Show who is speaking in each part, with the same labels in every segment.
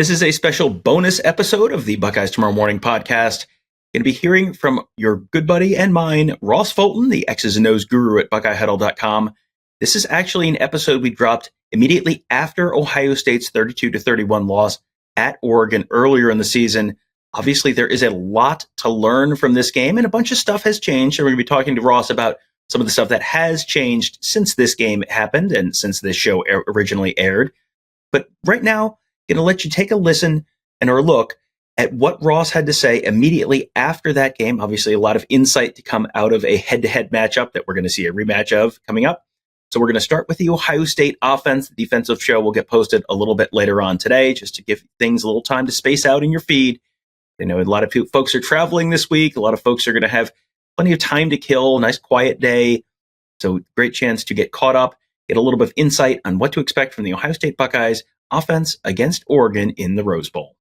Speaker 1: This is a special bonus episode of the Buckeyes Tomorrow Morning podcast. Going to be hearing from your good buddy and mine, Ross Fulton, the X's and O's guru at BuckeyeHuddle.com. This is actually an episode we dropped immediately after Ohio State's 32-31 loss at Oregon earlier in the season. Obviously, there is a lot to learn from this game, and a bunch of stuff has changed. And we're going to be talking to Ross about some of the stuff that has changed since this game happened and since this show originally aired. But right now, going to let you take a listen or a look at what Ross had to say immediately after that game. Obviously, a lot of insight to come out of a head-to-head matchup that we're going to see a rematch of coming up. So we're going to start with the Ohio State offense. The defensive show will get posted a little bit later on today, just to give things a little time to space out in your feed. I know a lot of folks are traveling this week. A lot of folks are going to have plenty of time to kill, a nice quiet day. So great chance to get caught up, get a little bit of insight on what to expect from the Ohio State Buckeyes offense against Oregon in the Rose Bowl.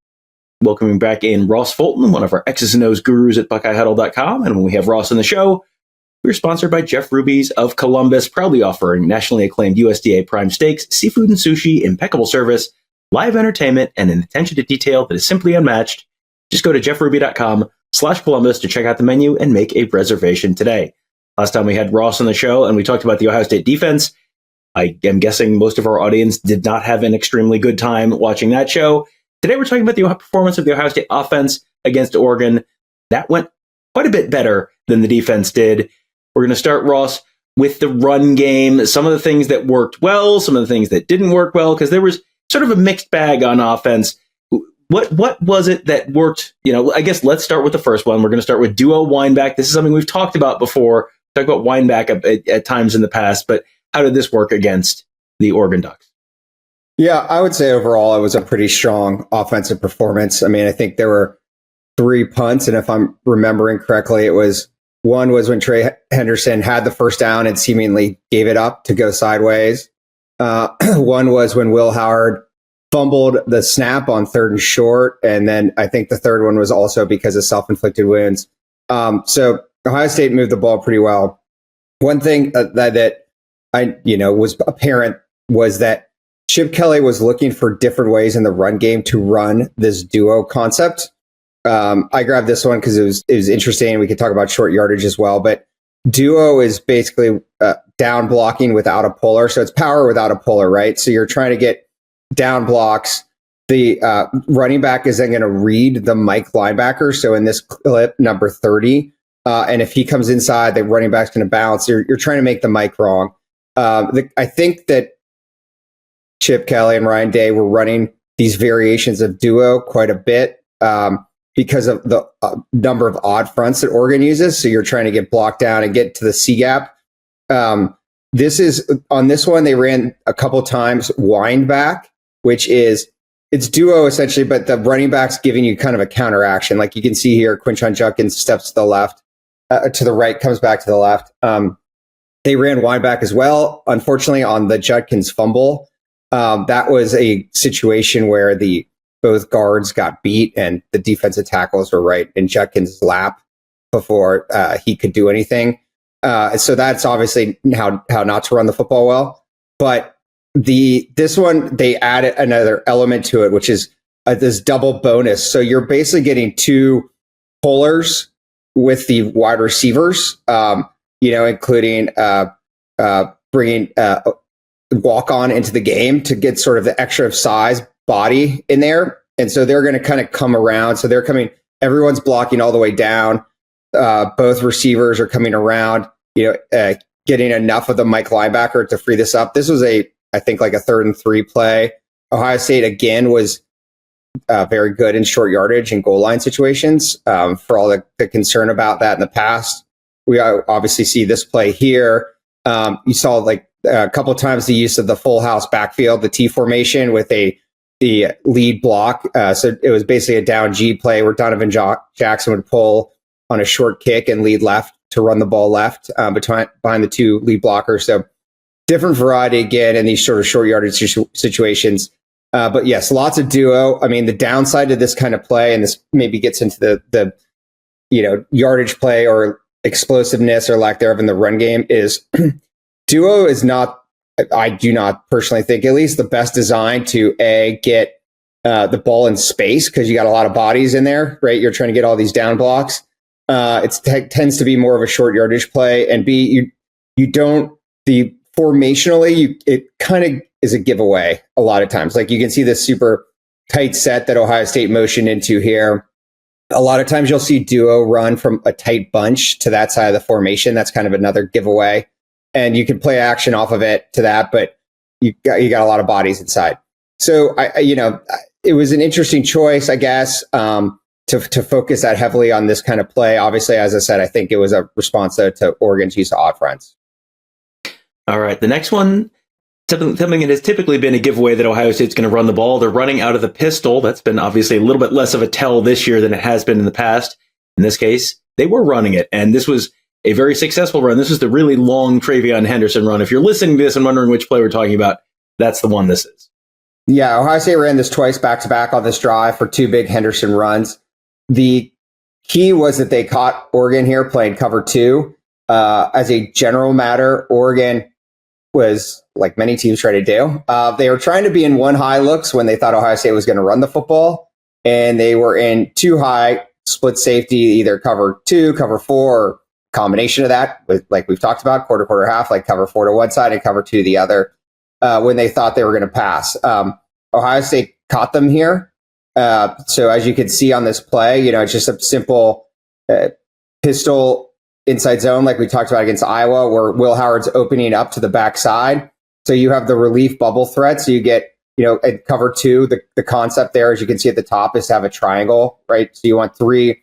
Speaker 1: Welcoming back in Ross Fulton, one of our X's and O's gurus at BuckeyeHuddle.com. And when we have Ross on the show, we're sponsored by Jeff Ruby's of Columbus, proudly offering nationally acclaimed USDA prime steaks, seafood and sushi, impeccable service, live entertainment, and an attention to detail that is simply unmatched. Just go to jeffruby.com/Columbus to check out the menu and make a reservation today. Last time we had Ross on the show and we talked about the Ohio State defense. I am guessing most of our audience did not have an extremely good time watching that show. Today we're talking about the performance of the Ohio State offense against Oregon. That went quite a bit better than the defense did. We're going to start, Ross, with the run game. Some of the things that worked well, some of the things that didn't work well, because there was sort of a mixed bag on offense. What was it that worked? I guess let's start with the first one. We're going to start with duo wineback. This is something we've talked about before. Talked about wineback at times in the past, but how did this work against the Oregon Ducks?
Speaker 2: Yeah, I would say overall it was a pretty strong offensive performance. I mean, I think there were 3 punts, and if I'm remembering correctly, one was when Trey Henderson had the first down and seemingly gave it up to go sideways. One was when Will Howard fumbled the snap on 3rd and short, and then I think the third one was also because of self-inflicted wounds. So Ohio State moved the ball pretty well. One thing that I was apparent was that Chip Kelly was looking for different ways in the run game to run this duo concept. I grabbed this one because it was interesting. We could talk about short yardage as well, but duo is basically down blocking without a puller. So it's power without a puller, right? So you're trying to get down blocks. The running back is then going to read the Mike linebacker. So in this clip, number 30, and if he comes inside, the running back's going to bounce. You're trying to make the Mike wrong. I think that Chip Kelly and Ryan Day were running these variations of duo quite a bit because of the number of odd fronts that Oregon uses. So you're trying to get blocked down and get to the C gap. On this one, they ran a couple times wind back, which is it's duo essentially, but the running back's giving you kind of a counteraction. Like you can see here, Quinshon Judkins steps to the left, to the right, comes back to the left. They ran wind back as well. Unfortunately, on the Judkins fumble, that was a situation where both guards got beat and the defensive tackles were right in Judkins' lap before he could do anything. So that's obviously how not to run the football well. But this one, they added another element to it, which is this double bonus. So you're basically getting 2 pullers with the wide receivers, including bringing walk on into the game to get sort of the extra size body in there. And so they're going to kind of come around. So everyone's blocking all the way down. Both receivers are coming around, getting enough of the Mike linebacker to free this up. This was I think like a 3rd and 3 play. Ohio State again was very good in short yardage and goal line situations. For all the concern about that in the past, we obviously see this play here. You saw like a couple of times the use of the full house backfield, the T formation with the lead block. So it was basically a down G play where Donovan Jackson would pull on a short kick and lead left to run the ball left behind the 2 lead blockers. So different variety again in these sort of short yardage situations. But yes, lots of duo. I mean, the downside to this kind of play, and this maybe gets into the yardage play or explosiveness or lack thereof in the run game, is duo is not, I do not personally think, at least the best design to get the ball in space because you got a lot of bodies in there, right? You're trying to get all these down blocks. It tends to be more of a short yardage play, and B, you don't the formationally, it kind of is a giveaway a lot of times. Like you can see this super tight set that Ohio State motioned into here. A lot of times you'll see duo run from a tight bunch to that side of the formation. That's kind of another giveaway, and you can play action off of it to that, but you got a lot of bodies inside. So it was an interesting choice, I guess, to focus that heavily on this kind of play. Obviously, as I said, I think it was a response to Oregon's use of odd fronts.
Speaker 1: All right. The next one, something that has typically been a giveaway that Ohio State's going to run the ball. They're running out of the pistol. That's been obviously a little bit less of a tell this year than it has been in the past. In this case, they were running it, and this was a very successful run. This was the really long Travion Henderson run. If you're listening to this and wondering which play we're talking about, that's the one this is.
Speaker 2: Yeah, Ohio State ran this twice back-to-back on this drive for two big Henderson runs. The key was that they caught Oregon here playing cover two. As a general matter, Oregon was, like many teams try to do, they were trying to be in one high looks when they thought Ohio State was going to run the football, and they were in two high split safety, either cover two, cover four, or combination of that, with, like we've talked about, quarter, half, like cover four to one side and cover two to the other, when they thought they were going to pass. Ohio State caught them here. So as you can see on this play, it's just a simple pistol inside zone, like we talked about against Iowa, where Will Howard's opening up to the backside. So you have the relief bubble threat. So you get, at cover two, the concept there, as you can see at the top, is to have a triangle, right? So you want three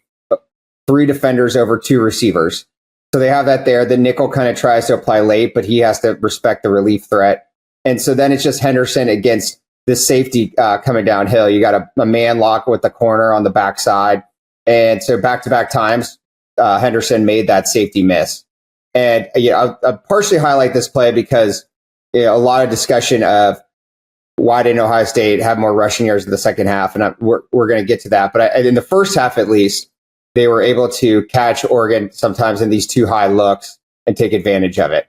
Speaker 2: defenders over two receivers. So they have that there. The nickel kind of tries to apply late, but he has to respect the relief threat. And so then it's just Henderson against this safety coming downhill. You got a man lock with the corner on the backside. And so back-to-back times, Henderson made that safety miss. And I'll partially highlight this play because a lot of discussion of why didn't Ohio State have more rushing yards in the second half, and we're going to get to that. But in the first half, at least, they were able to catch Oregon sometimes in these two high looks and take advantage of it.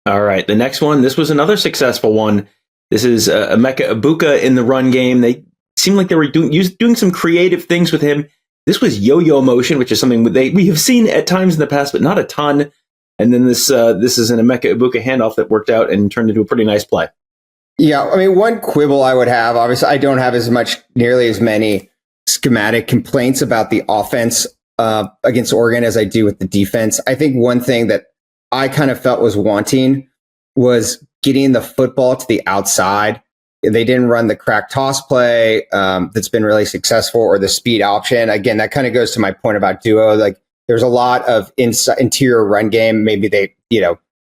Speaker 1: All right, the next one, this was another successful one. This is Emeka Egbuka in the run game. They seemed like they were doing some creative things with him. This was yo-yo motion, which is something we have seen at times in the past, but not a ton. And then this is an Emeka Egbuka handoff that worked out and turned into a pretty nice play.
Speaker 2: Yeah, I mean, one quibble I would have, obviously, I don't have nearly as many schematic complaints about the offense against Oregon as I do with the defense. I think one thing that I kind of felt was wanting was getting the football to the outside. They didn't run the crack toss play that's been really successful, or the speed option. Again, that kind of goes to my point about duo. Like, there's a lot of interior run game. Maybe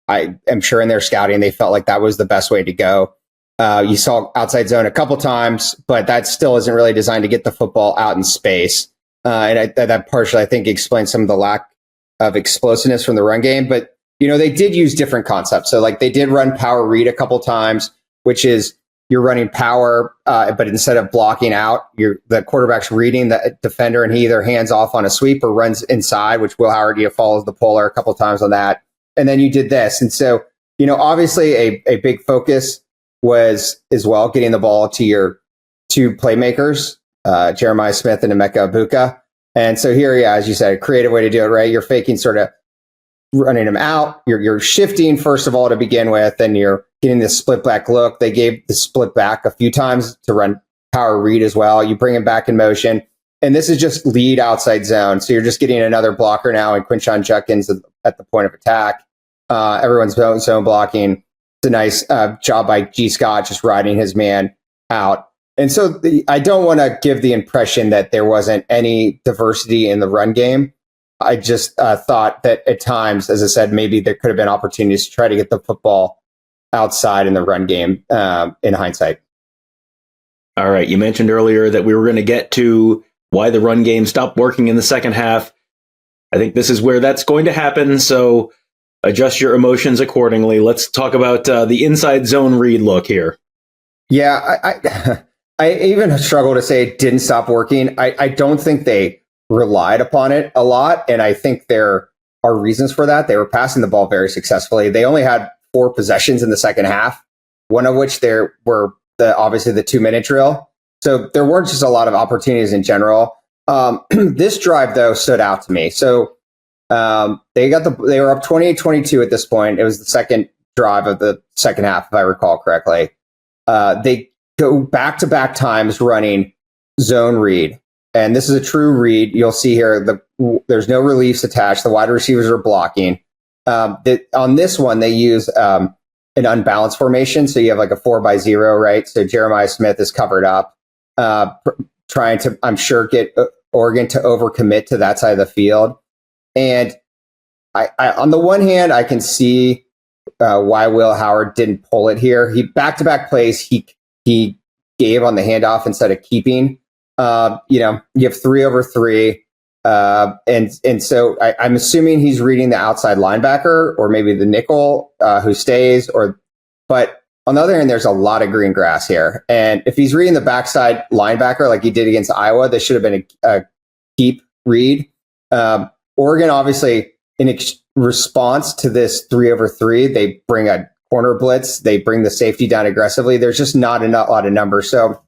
Speaker 2: I am sure in their scouting, they felt like that was the best way to go. You saw outside zone a couple times, but that still isn't really designed to get the football out in space. And that partially, I think, explains some of the lack of explosiveness from the run game. But, they did use different concepts. So, like, they did run power read a couple times, which is, you're running power, but instead of blocking out, the quarterback's reading the defender, and he either hands off on a sweep or runs inside, which Will Howard follows the polar a couple times on that. And then you did this. And so, obviously a big focus was as well getting the ball to your two playmakers, Jeremiah Smith and Emeka Egbuka. And so here, as you said, a creative way to do it, right? You're faking sort of running them out. You're shifting, first of all, to begin with, and you're getting this split back look. They gave the split back a few times to run power read as well. You bring him back in motion, and this is just lead outside zone. So you're just getting another blocker now, and Quinshon Judkins at the point of attack. Everyone's zone blocking. It's a nice job by G. Scott just riding his man out. And so I don't want to give the impression that there wasn't any diversity in the run game. I just thought that at times, as I said, maybe there could have been opportunities to try to get the football outside in the run game in hindsight.
Speaker 1: All right. You mentioned earlier that we were going to get to why the run game stopped working in the second half. I think this is where that's going to happen. So adjust your emotions accordingly. Let's talk about the inside zone read look here.
Speaker 2: Yeah, I even struggle to say it didn't stop working. I don't think they relied upon it a lot, and I think there are reasons for that. They were passing the ball very successfully. They only had 4 possessions in the second half, one of which there were obviously the 2-minute drill. So there weren't just a lot of opportunities in general. This drive though stood out to me. So they were up 28-22 at this point. It was the second drive of the second half, if I recall correctly. They go back-to-back times running zone read. And this is a true read. You'll see here, there's no reliefs attached. The wide receivers are blocking. On this one, they use an unbalanced formation. So you have like a 4-by-0, right? So Jeremiah Smith is covered up, trying to, I'm sure, get Oregon to overcommit to that side of the field. And I on the one hand, I can see why Will Howard didn't pull it here. He back-to-back plays, he gave on the handoff instead of keeping. You have 3 over 3. And so I'm assuming he's reading the outside linebacker or maybe the nickel who stays. But on the other hand, there's a lot of green grass here. And if he's reading the backside linebacker like he did against Iowa, this should have been a keep read. Oregon, obviously, in response to this 3 over 3, they bring a corner blitz. They bring the safety down aggressively. There's just not a lot of numbers. So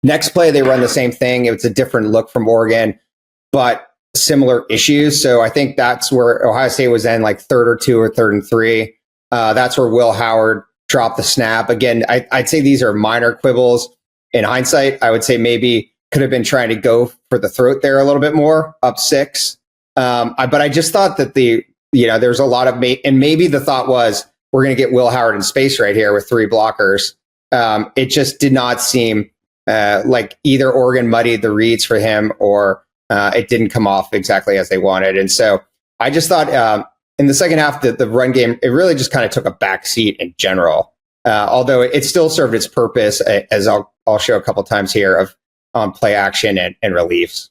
Speaker 2: next play, they run the same thing. It's a different look from Oregon, but similar issues. So I think that's where Ohio State was then like 3rd or 2 or 3rd and 3. That's where Will Howard dropped the snap. Again, I'd say these are minor quibbles. In hindsight, I would say maybe could have been trying to go for the throat there a little bit more, up 6. But I just thought that there's a lot of, and maybe the thought was we're going to get Will Howard in space right here with 3 blockers. It just did not seem like either Oregon muddied the reads for him or it didn't come off exactly as they wanted. And so I just thought in the second half, the run game, it really just kind of took a back seat in general, although it still served its purpose, as I'll show a couple times here, of play action and reliefs.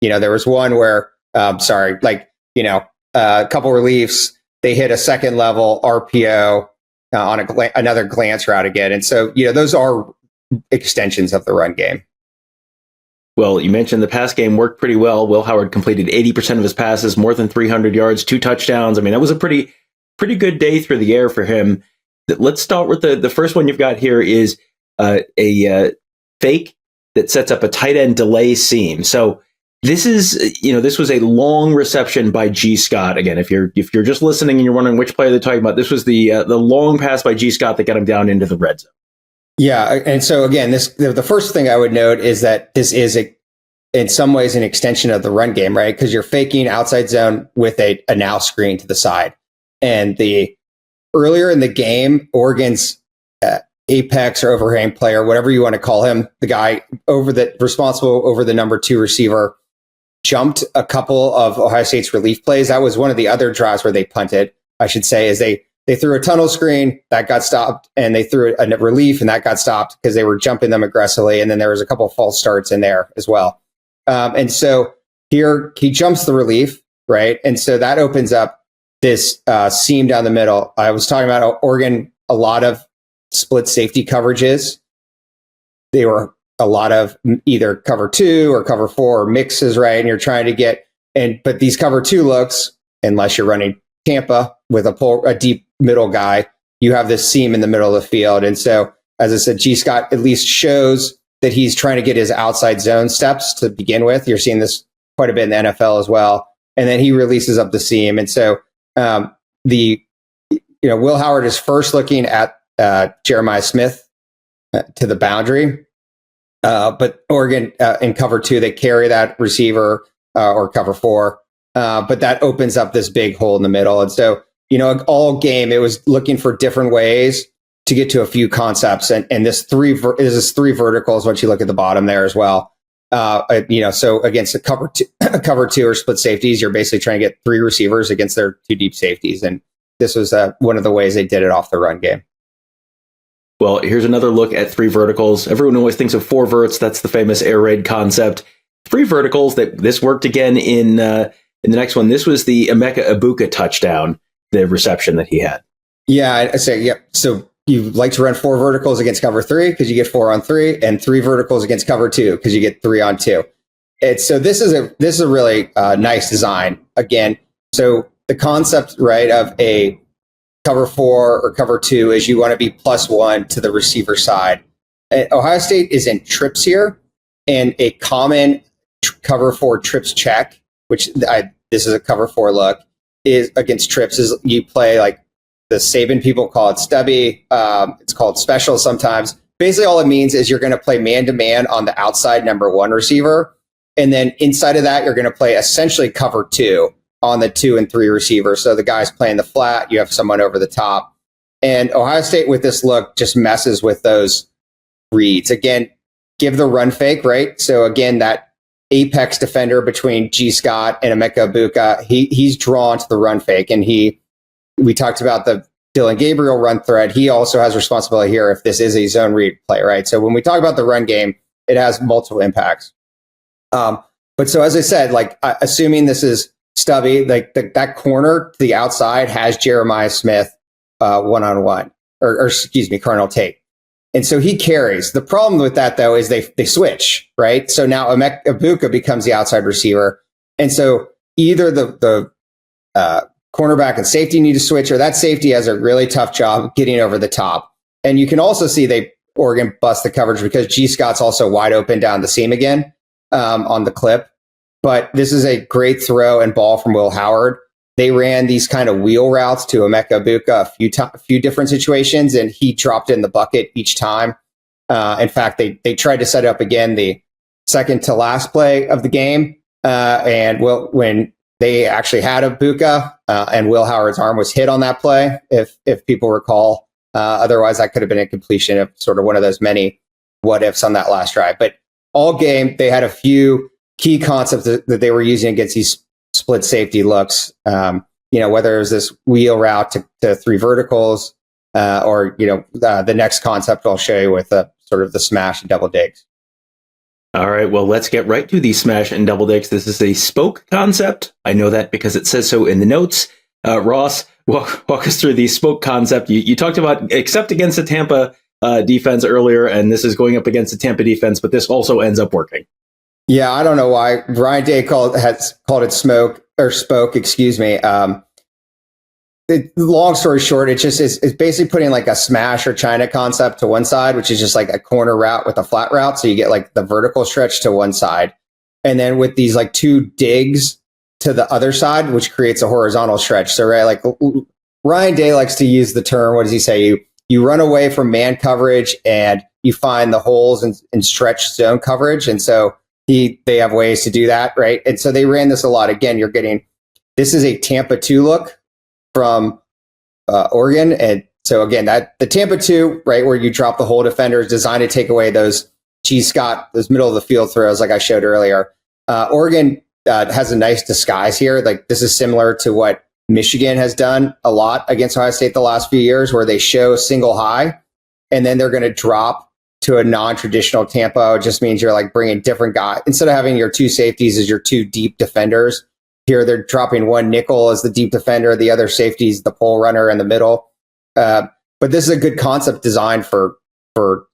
Speaker 2: There was one where, a couple reliefs, they hit a second level RPO on another glance route again. And so, those are extensions of the run game.
Speaker 1: Well, you mentioned the pass game worked pretty well. Will Howard completed 80% of his passes, more than 300 yards, 2 touchdowns. I mean, that was a pretty good day through the air for him. Let's start with the first one you've got here is a fake that sets up a tight end delay seam. So this was a long reception by G. Scott. Again, if you're just listening and you're wondering which player they're talking about, this was the long pass by G. Scott that got him down into the red zone.
Speaker 2: Yeah, and so again, the first thing I would note is that this is in some ways an extension of the run game, right? Because you're faking outside zone with a now screen to the side. And earlier in the game, Oregon's apex or overhang player, whatever you want to call him, the guy responsible over the number 2 receiver, jumped a couple of Ohio State's relief plays. That was one of the other drives where they punted, I should say, is they threw a tunnel screen that got stopped, and they threw a relief and that got stopped because they were jumping them aggressively. And then there was a couple of false starts in there as well. And so here he jumps the relief, right? And so that opens up this seam down the middle. I was talking about Oregon, a lot of split safety coverages. They were a lot of either cover 2 or cover 4 or mixes, right? And you're trying to but these cover 2 looks, unless you're running Tampa with a deep middle guy, you have this seam in the middle of the field. And so, as I said, G. Scott at least shows that he's trying to get his outside zone steps to begin with. You're seeing this quite a bit in the NFL as well. And then he releases up the seam. And so Will Howard is first looking at Jeremiah Smith to the boundary. But Oregon in cover 2, they carry that receiver or cover 4. But that opens up this big hole in the middle. And so, all game, it was looking for different ways to get to a few concepts. And this 3 verticals, once you look at the bottom there as well. So against a cover 2 or split safeties, you're basically trying to get 3 receivers against their 2 deep safeties. And this was one of the ways they did it off the run game.
Speaker 1: Well, here's another look at 3 verticals. Everyone always thinks of 4 verts. That's the famous air raid concept. 3 verticals. This worked again in the next one. This was the Emeka Ibuka touchdown, the reception that he had. Yeah,
Speaker 2: I say, yeah. So you like to run 4 verticals against cover 3 because you get 4 on 3, and 3 verticals against cover 2 because you get 3 on 2. So this is a really nice design. Again, so the concept, right, of a cover 4 or cover 2 is you want to be +1 to the receiver side. Ohio State is in trips here, and a common cover 4 trips check, this is a cover 4 look, is against trips is you play like the Saban people call it stubby. It's called special sometimes. Basically, all it means is you're going to play man-to-man on the outside number 1 receiver. And then inside of that, you're going to play essentially cover 2 on the 2 and 3 receiver. So the guy's playing the flat, you have someone over the top. And Ohio State with this look just messes with those reads. Again, give the run fake, right? So again, that apex defender between G. Scott and Emeka Egbuka, he's drawn to the run fake. And we talked about the Dylan Gabriel run thread. He also has responsibility here if this is a zone read play, right? So when we talk about the run game, it has multiple impacts. But so as I said, like assuming this is stubby, like that corner to the outside has Jeremiah Smith one-on-one, or excuse me, Colonel Tate. And so he carries. The problem with that, though, is they switch, right? So now Emeka Egbuka becomes the outside receiver. And so either the cornerback and safety need to switch, or that safety has a really tough job getting over the top. And you can also see Oregon bust the coverage because G. Scott's also wide open down the seam again on the clip. But this is a great throw and ball from Will Howard. They ran these kind of wheel routes to Emeka Egbuka a few different situations, and he dropped in the bucket each time. In fact, they tried to set up again the second to last play of the game. When they actually had Egbuka and Will Howard's arm was hit on that play, if people recall. Otherwise, that could have been a completion of sort of one of those many what ifs on that last drive. But all game, they had a few key concepts that they were using against these split safety looks. Whether it was this wheel route to 3 verticals, or the next concept I'll show you with sort of the smash and double digs.
Speaker 1: All right, well, let's get right to the smash and double digs. This is a spoke concept. I know that because it says so in the notes. Ross, walk us through the spoke concept. You talked about except against the Tampa defense earlier, and this is going up against the Tampa defense, but this also ends up working.
Speaker 2: Yeah, I don't know why Ryan Day has called it spoke. Excuse me. Long story short, it's basically putting like a smash or China concept to one side, which is just like a corner route with a flat route. So you get like the vertical stretch to one side. And then with these like 2 digs to the other side, which creates a horizontal stretch. So, right, like Ryan Day likes to use the term, what does he say? You run away from man coverage and you find the holes and stretch zone coverage. And so they have ways to do that, right? And so they ran this a lot. Again, this is a Tampa 2 look from Oregon. And so again, the Tampa 2, right, where you drop the hole defender, is designed to take away those G. Scott, those middle of the field throws like I showed earlier. Oregon has a nice disguise here. Like this is similar to what Michigan has done a lot against Ohio State the last few years, where they show single high and then they're going to drop to a non-traditional Tampa. It just means you're like bringing different guys. Instead of having your 2 safeties as your 2 deep defenders, here they're dropping 1 nickel as the deep defender, the other safety's the pole runner in the middle. But this is a good concept designed for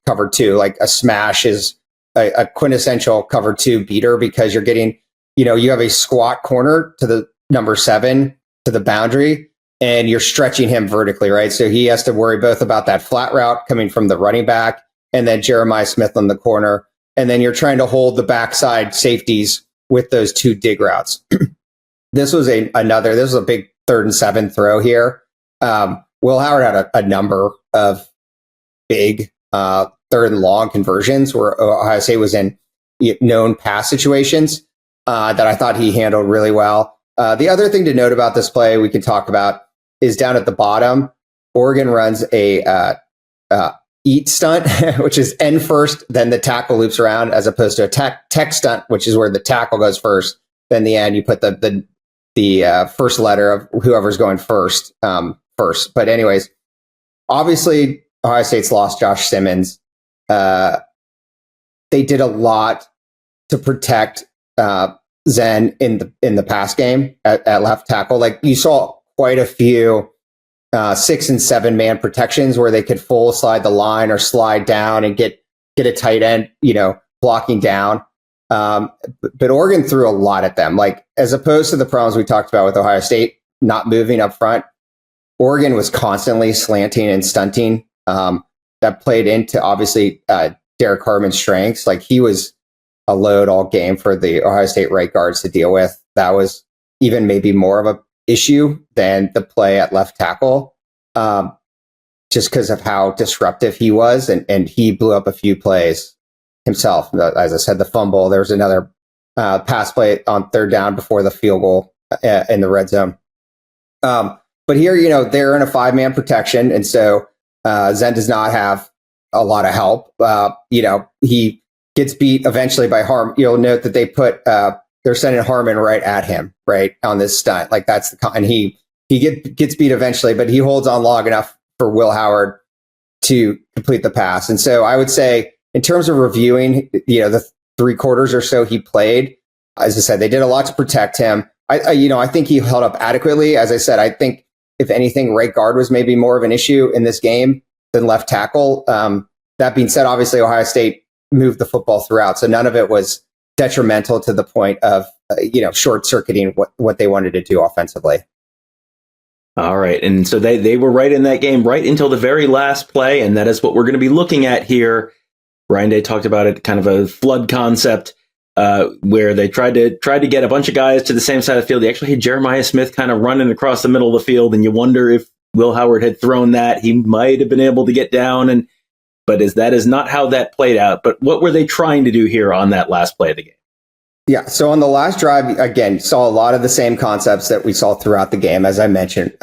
Speaker 2: cover 2. Like a smash is a quintessential cover 2 beater because you're getting, you have a squat corner to the number 7 to the boundary, and you're stretching him vertically, right? So he has to worry both about that flat route coming from the running back and then Jeremiah Smith on the corner. And then you're trying to hold the backside safeties with those 2 dig routes. This was a big 3rd and 7 throw here. Will Howard had a number of big 3rd and long conversions where Ohio State was in known pass situations that I thought he handled really well. The other thing to note about this play we can talk about is down at the bottom, Oregon runs a eat stunt, which is end first, then the tackle loops around, as opposed to a tech stunt, which is where the tackle goes first, then the end, you put the first letter of whoever's going first. But anyways, obviously Ohio State's lost Josh Simmons. They did a lot to protect Zen in the pass game at left tackle. Like you saw quite a few 6 and 7 man protections where they could full slide the line or slide down and get a tight end, blocking down. But Oregon threw a lot at them, like as opposed to the problems we talked about with Ohio State not moving up front. Oregon was constantly slanting and stunting. That played into obviously Derek Harmon's strengths. Like he was a load all game for the Ohio State right guards to deal with. That was even maybe more of a issue than the play at left tackle, just because of how disruptive he was. And he blew up a few plays himself. As I said, the fumble, there was another pass play on third down before the field goal in the red zone. But here, they're in a 5-man protection. And so Zen does not have a lot of help. He gets beat eventually by Harmon. You'll note that they're sending Harmon right at him, right on this stunt. Like that's and he gets beat eventually, but he holds on long enough for Will Howard to complete the pass. And so I would say in terms of reviewing, the 3 quarters or so he played, as I said, they did a lot to protect him. I think he held up adequately. As I said, I think if anything, right guard was maybe more of an issue in this game than left tackle. That being said, obviously Ohio State moved the football throughout, so none of it was detrimental to the point of short circuiting what they wanted to do offensively.
Speaker 1: All right, and so they were right in that game right until the very last play, and that is what we're going to be looking at here. Ryan Day talked about it, kind of a flood concept, where they tried to get a bunch of guys to the same side of the field. They actually had Jeremiah Smith kind of running across the middle of the field, and you wonder if Will Howard had thrown that, he might have been able to get down, but that is not how that played out. But what were they trying to do here on that last play of the game?
Speaker 2: Yeah, so on the last drive, again, saw a lot of the same concepts that we saw throughout the game, as I mentioned,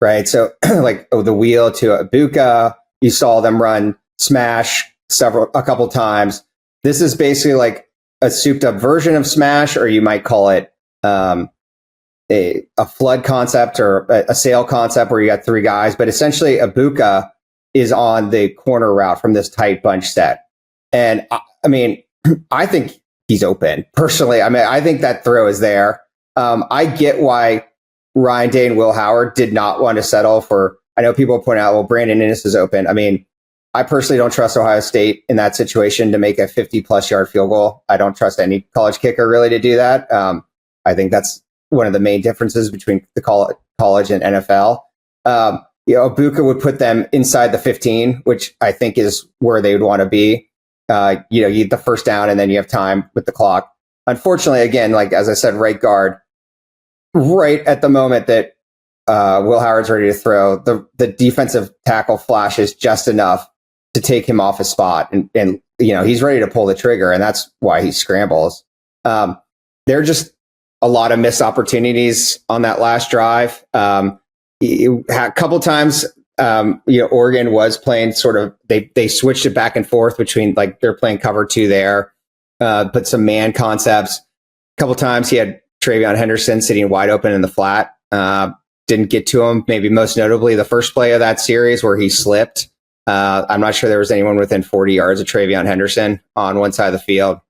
Speaker 2: right? So like the wheel to Ibuka, you saw them run smash a couple times. This is basically like a souped up version of smash, or you might call it a flood concept or a sail concept where you got 3 guys. But essentially, Ibuka is on the corner route from this tight bunch set. And I mean, I think he's open personally. I mean, I think that throw is there. I get why Ryan Day and Will Howard did not want to settle for, I know people point out, well, Brandon Inniss is open. I mean, I personally don't trust Ohio State in that situation to make a 50-plus yard field goal. I don't trust any college kicker really to do that. I think that's one of the main differences between the college and NFL. Ibuka would put them inside the 15, which I think is where they would want to be. You get the first down and then you have time with the clock. Unfortunately, again, like as I said, right guard, right at the moment that Will Howard's ready to throw, the defensive tackle flashes just enough to take him off his spot. And he's ready to pull the trigger, and that's why he scrambles. There are just a lot of missed opportunities on that last drive. A couple times, Oregon was playing sort of, they switched it back and forth between, like, they're playing cover 2 there, but some man concepts. A couple times he had Travion Henderson sitting wide open in the flat. Didn't get to him. Maybe most notably the first play of that series where he slipped. I'm not sure there was anyone within 40 yards of Travion Henderson on one side of the field.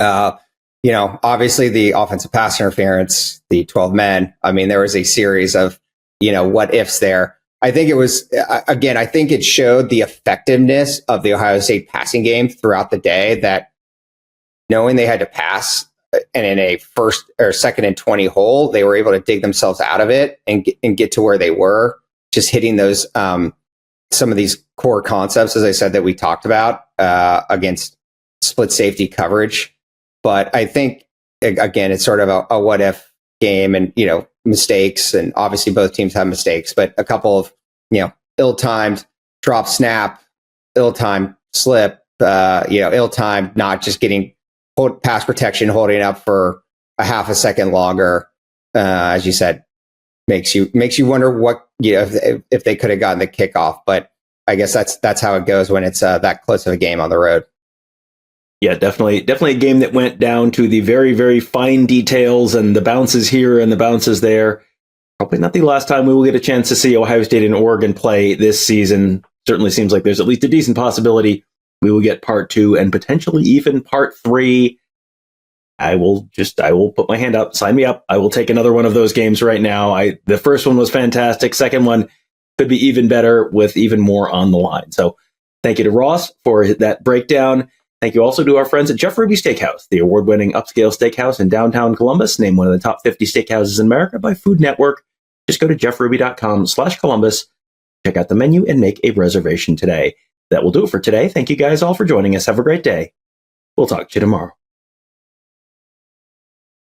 Speaker 2: Obviously the offensive pass interference, the 12 men. I mean, there was a series of, what ifs there. I think it was, again, I think it showed the effectiveness of the Ohio State passing game throughout the day, that knowing they had to pass and in a first or second and 20 hole, they were able to dig themselves out of it and get to where they were, just hitting those, some of these core concepts, as I said, that we talked about against split safety coverage. But I think, again, it's sort of a what if game, and, mistakes. And obviously both teams have mistakes, but a couple of, ill-timed drop snap, ill-timed slip, ill-timed not just getting pass protection, holding up for a half a second longer, as you said, makes you wonder what, if they could have gotten the kickoff. But I guess that's how it goes when it's that close of a game on the road.
Speaker 1: Yeah, definitely a game that went down to the very, very fine details and the bounces here and the bounces there. Probably not the last time we will get a chance to see Ohio State and Oregon play this season. Certainly seems like there's at least a decent possibility we will get part 2 and potentially even part 3. I will put my hand up, sign me up. I will take another one of those games right now. The first one was fantastic. Second one could be even better with even more on the line. So thank you to Ross for that breakdown. Thank you also to our friends at Jeff Ruby Steakhouse, the award-winning upscale steakhouse in downtown Columbus, named one of the top 50 steakhouses in America by Food Network. Just go to jeffruby.com/Columbus, check out the menu, and make a reservation today. That will do it for today. Thank you guys all for joining us. Have a great day. We'll talk to you tomorrow.